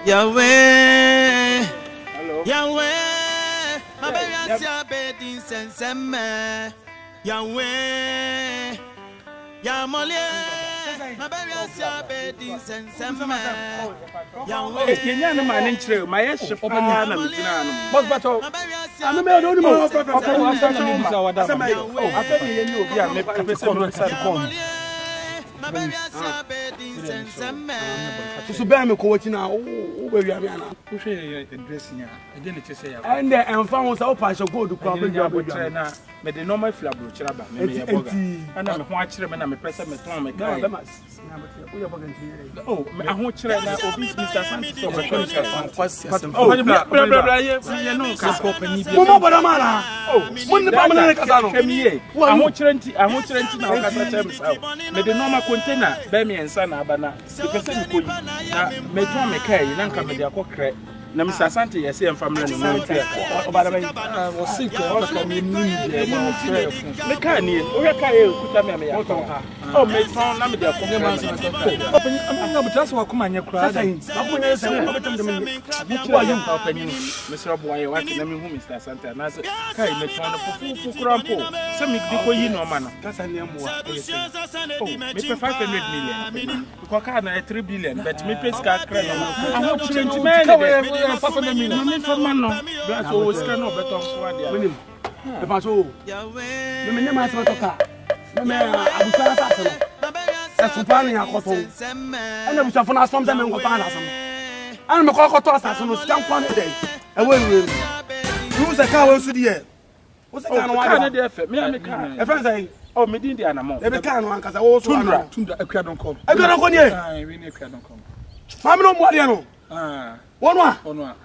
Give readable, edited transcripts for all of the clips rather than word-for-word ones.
Yahweh. Hello. Yahweh. My baby has your bed in Senseme. Yahweh. Yamole. My baby has your bed in Senseme. Yahweh. Kenya no man nkyere my ship na na mitina no. Boss bato. Anu me no mo. Okay, we stand na bisa wada. Oh, after me you obi a me pese no side come. My baby has your bed in Senseme. So be me ko wati na wo be wi abi ana. Wo hwe dressing a e dey ne chese ya. And the enfa won say wo pa she gold kwa be wi abi na me the normal flabro chira ba me ye boga. Ana me ho a chire me na me pese me ton me kai. Oh, me a ho chire na obi Mr. Santos so be Mr. Santos. Oh, bla ye no ka ko pani bi. Mo boda mana. Oh, mo ne ba mana ka sa no. Kemiye. A ho chire nti na o ka sa me sa. Me the normal container be me ensa na aba na. The person ko yi na me ton me kai na nka me de akokre. Na Mr. Santos yes e family no no tie. Oba da ba was sick o ka me ni de ma frɛ. Me kai ni o ya kai e kuta me ya. Oh, me ton na me de akokre ma so to. Open am trust wa kuma nya kura da. Akonya se wo betem de me. Wa yum ka open ni. Mr. Boy wa ti na me hu Mr. Santos na se kai me ton fufu krampo. Se me di ko yi no ma no. Kasa ne mu wa. Oh, me pay 500 million. Because car na 3 billion, but me pay ska credit. I want to change man. 500 million. Me for man no. That's always can no better for there. Minim. E fa so. Me ne ma se to ka. Me abusa ta se no. E so pa ni akoto. E na busa fo na som dem ngo pa na som. An me ko akoto asase no scan kwa ne dey. E we. You say ka we su die. Wo se ka no wa. Ka na dey fe. Me na me ka. E friend say oh, me din dey anamo. e be ka no ankasa wo so Tundra akwa don kom. Akwa don kom nie. We need akwa don kom. Ma me no mo ade no. Ono a.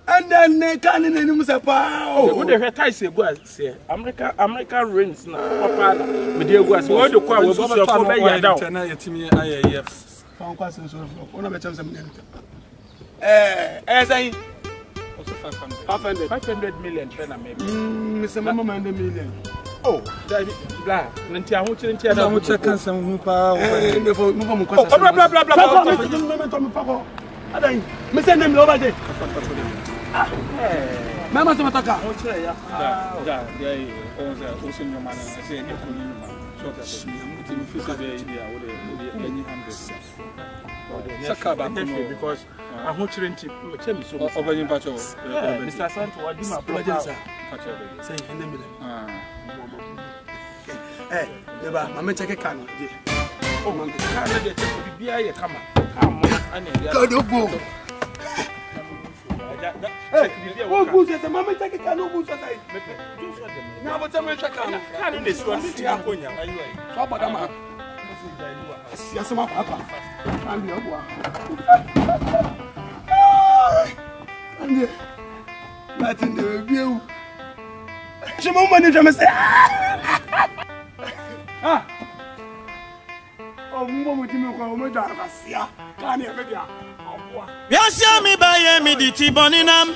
And then they can in any musapa. Oh, what the heck I say, go say American rains now. Papa, me dey go say, what the kwa we so for be ya down. Na yetimi ayef. Fa kwa so so. Ona be chance me. Say 500 million na maybe. Mr. Mama man the million. Oh, that blah. Nti a ho chire nti na ho check kan sam hu pa. Mo ko kwasa. Blah blah blah. Adan, me say name over there. Mama se matoka. Ho chire ya. Da, o se nyoma na se e ko ni ma. So ka se mi fi se be idea wo de any 100. Saka ba ko because a ho chire nti che mi so. Obanyi pacho. Mr. Santo wa di ma problem sa. Pacho be. Say name. Eba, mama check kan. Oh, man, kan na de check bibia ye kama. God go. Oh, good, say mama take it can no good say. Na but say check kan dey so ndi akonya ayi. So abada ma. Yes ma papa. And you go. And Latin the view. Je m'en manie jamais say. Ah. Oh, mo mo ti me ko mo da ka sia. Kan e me dia. Yes, me buy me the Tiboninam.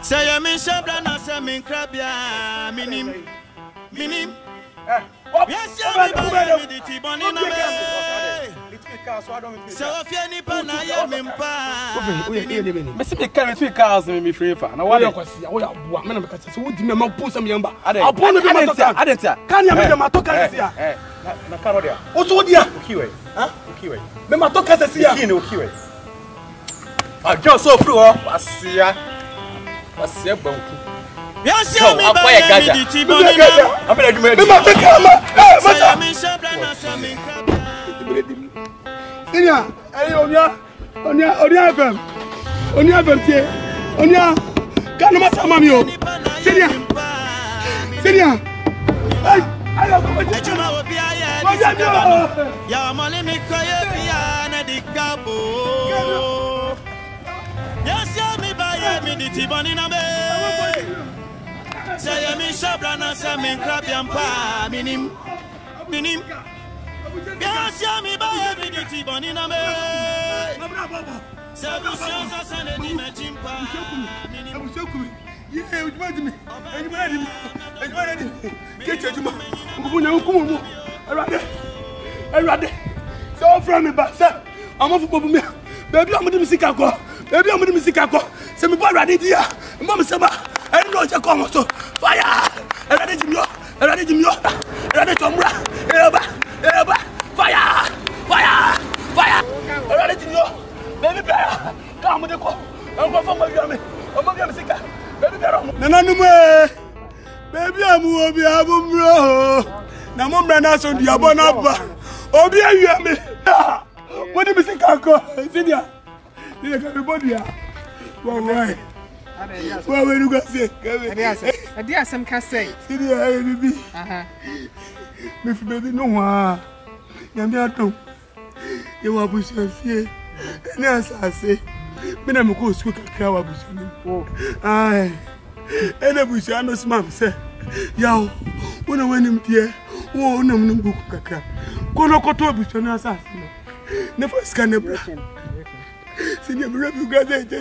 Say me shabra na say me crabia minim. Yes, me buy me the Tiboninam. So if you ni pa na ye me mpa. Me se me kan me cars me free fa. Na wa ya kwasi, wo ya boa. Me na me ka say wo di me ma po sam yamba. Apo no bi ma to ka. Kan ya me de ma to ka sia. Na karo dia. O so dia. Okiwe. Ha? Okiwe. Me ma to ka sia. Kini okiwe. Ah, just so through Wasia banku. Yes, me buy me the Tiboninam. I'm ready to me ma to ka ma. Say me shabra na say me crabia. Sinia, Onia FM. Onia FM tie. Onia kanu ma sama mi o. Sinia. Ay, ayo ko je. Ejuma obi aye di sikabano. Ya money me koye bia na di gabo. Yes, me buy me the Tiboninam. Say me shabra na say me crabia mpa minim. Yes, me buy me the Tiboninam. Say we show us an enemy chimpa. Baby, I'm the music. Baby, I'm the music. Say me boy ready dia. Mama sema. I don't know come so. Fire. Ready Jimmy. Ready Jimmy. Ready Tomra. Eba. Fire. Fire. Fire. Ready Jimmy. Baby bear. Come with the call. I'm going for my yummy. I'm going to music. Baby bear. Nana nume. Baby amu obi abumro. Na mo mra na so dia bona ba. Obi ayame. What do you think I go? Sidia. You can be body. Why? What will you go say? I dare some can say. Sidia, baby. If baby no one. Yamiato. You are pushing here. And as I say, when I'm going to school, I was aye. And I wish I know some say, Yow, when I went him here, oh, no book. Kono koto bichona assassin. Never scan a brush. See him represent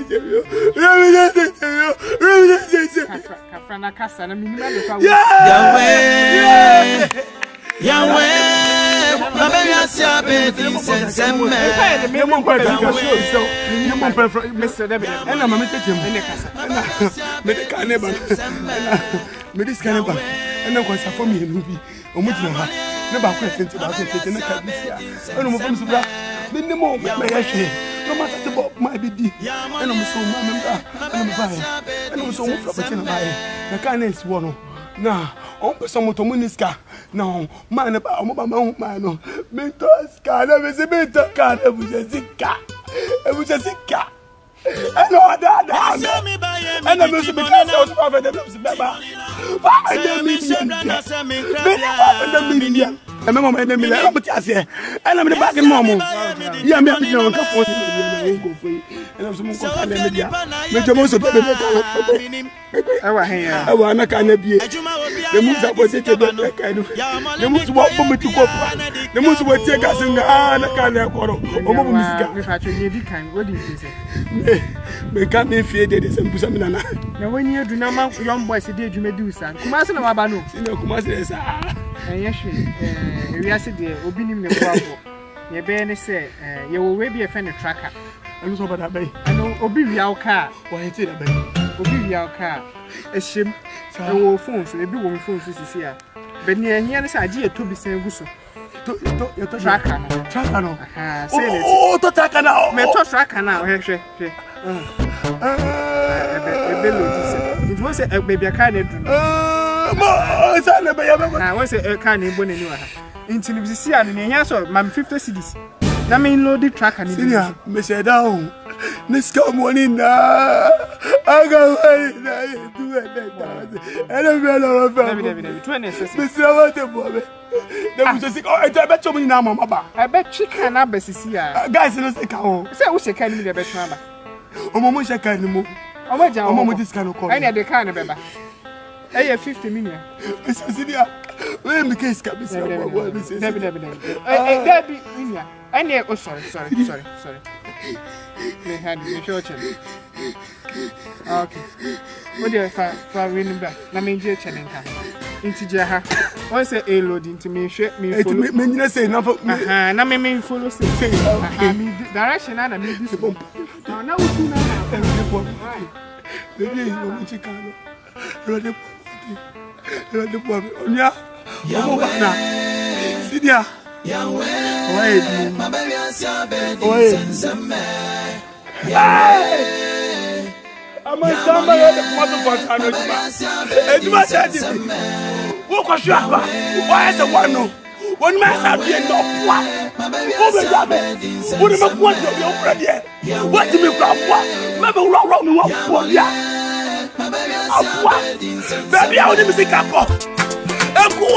never question about it in the cabin. I don't know from minimum my actually. No matter the book might be deep. And I'm so and I'm buying. And I'm so much of a buy. The kindness one. Now, on some to Muniska. Now, man about my own man. Mentos can ever see mental card. It was a sick cat. It was a sick cat. I know that. And I'm also because I was over the member. I remember my name, and I'm the back in Momo. Yeah, I'm going to go for you. And I'm some kind of media. Major most of the I want to kind of be the moves up was it. The moves walk for me to go. The moves will take us in the kind of quarter. What do you say? Me can't be feared that is impossible. Now, when you do not young boys, you may do some. Kumasi no Abano. Kumasi, and yes, we are said, Obinim the Bravo. Your bairn say, you will be a friend of tracker. I'm so bad at bay. I know Obi car. Why is it a bay? Obi car. A ship, I will phone, so maybe one phone is here. But near here is idea to be saying Gusso. Tracker. Tracker no. Oh, to tracker now. Me to tracker now. It was a baby kind of I was a kind of bonnet. Into the sea and in here, so my 50 cities. I mean, loaded track and Senior, Miss Down. Let's come on in now. I go do it. I don't know if I bet you now, Mamma. I bet she can have a guys in the cow. Say, I wish I can be a better number. Oh, Mamma, can move. Oh, my job, Mamma, this kind of call. I need the kind of member. I have 50 million. Mr. Let me case cap. Debbie. I never. Oh, sorry. May hand you short. Okay. What do you for winning back? Let me just check in. Into Jaha. Once a load into me, shake me. I say nothing. Now, me follow. Direction and I made this bump. Now, Sidia. I'm a summer of the why is the one? One man out here, no one. What am I going to be over here? What do you mean? Maybe wrong me one. Baby, I want to see Capo. Eku,